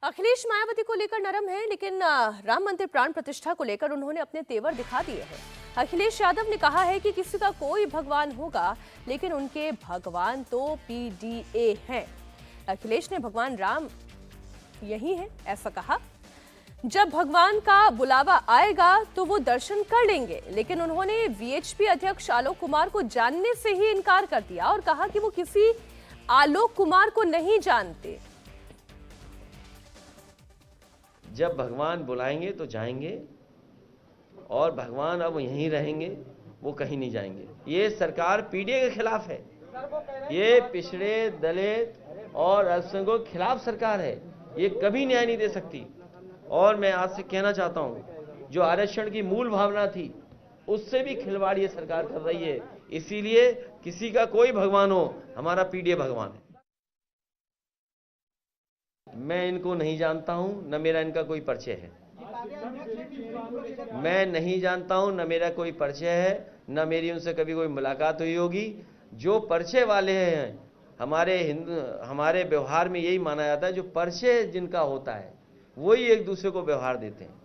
अखिलेश मायावती को लेकर नरम है, लेकिन राम मंदिर प्राण प्रतिष्ठा को लेकर उन्होंने अपने तेवर दिखा दिए हैं। अखिलेश यादव ने कहा है कि किसी का कोई भगवान होगा, लेकिन उनके भगवान तो पीडीए हैं। अखिलेश ने भगवान राम यही है ऐसा कहा। जब भगवान का बुलावा आएगा तो वो दर्शन कर लेंगे, लेकिन उन्होंने वीएचपी अध्यक्ष आलोक कुमार को जानने से ही इनकार कर दिया और कहा कि वो किसी आलोक कुमार को नहीं जानते। जब भगवान बुलाएंगे तो जाएंगे और भगवान अब यहीं रहेंगे, वो कहीं नहीं जाएंगे। ये सरकार पीडीए के खिलाफ है, ये पिछड़े दलित और अल्पसंख्यकों के खिलाफ सरकार है, ये कभी न्याय नहीं दे सकती। और मैं आज से कहना चाहता हूं, जो आरक्षण की मूल भावना थी उससे भी खिलवाड़ ये सरकार कर रही है। इसीलिए किसी का कोई भगवान हो, हमारा पीडीए भगवान है। मैं इनको नहीं जानता हूं, न मेरा इनका कोई परिचय है। मैं नहीं जानता हूं, न मेरा कोई परिचय है, न मेरी उनसे कभी कोई मुलाकात हुई होगी। जो परिचय वाले हैं, हमारे व्यवहार में यही माना जाता है, जो परिचय जिनका होता है वही एक दूसरे को व्यवहार देते हैं।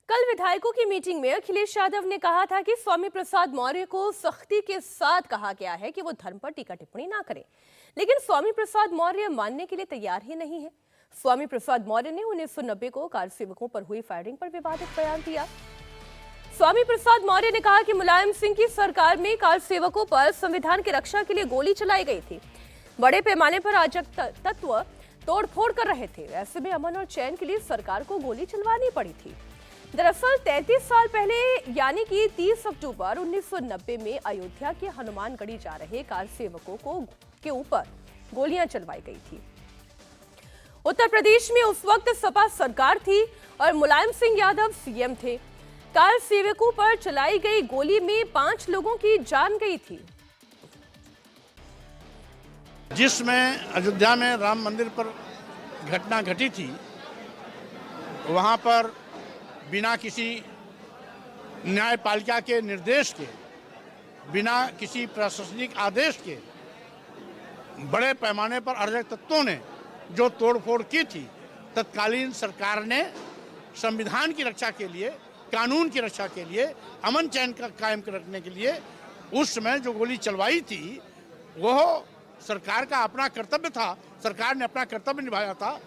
कल विधायकों की मीटिंग में अखिलेश यादव ने कहा था कि स्वामी प्रसाद मौर्य को सख्ती के साथ कहा गया है कि वो धर्म पर टीका टिप्पणी ना करें, लेकिन स्वामी प्रसाद मौर्य मानने के लिए तैयार ही नहीं है। स्वामी प्रसाद मौर्य ने 1990 को कार सेवकों पर हुई फायरिंग पर विवादित बयान दिया। स्वामी प्रसाद मौर्य ने कहा कि मुलायम सिंह की सरकार में कार सेवकों पर संविधान की रक्षा के लिए गोली चलाई गई थी। बड़े पैमाने पर अराजक तत्व तोड़फोड़ कर रहे थे, ऐसे में अमन और चैन के लिए सरकार को गोली चलवानी पड़ी थी। दरअसल 33 साल पहले यानी कि 30 अक्टूबर 1990 में अयोध्या के हनुमानगढ़ी जा रहे कार सेवकों के ऊपर गोलियां चलवाई गई थी। उत्तर प्रदेश में उस वक्त सपा सरकार थी और मुलायम सिंह यादव सीएम थे। कार सेवकों पर चलाई गई गोली में 5 लोगों की जान गई थी। जिसमें अयोध्या में राम मंदिर पर घटना घटी थी, वहां पर बिना किसी न्यायपालिका के निर्देश के, बिना किसी प्रशासनिक आदेश के बड़े पैमाने पर अराजक तत्वों ने जो तोड़फोड़ की थी, तत्कालीन सरकार ने संविधान की रक्षा के लिए, कानून की रक्षा के लिए, अमन चैन का कायम रखने के लिए उस समय जो गोली चलवाई थी, वह सरकार का अपना कर्तव्य था। सरकार ने अपना कर्तव्य निभाया था।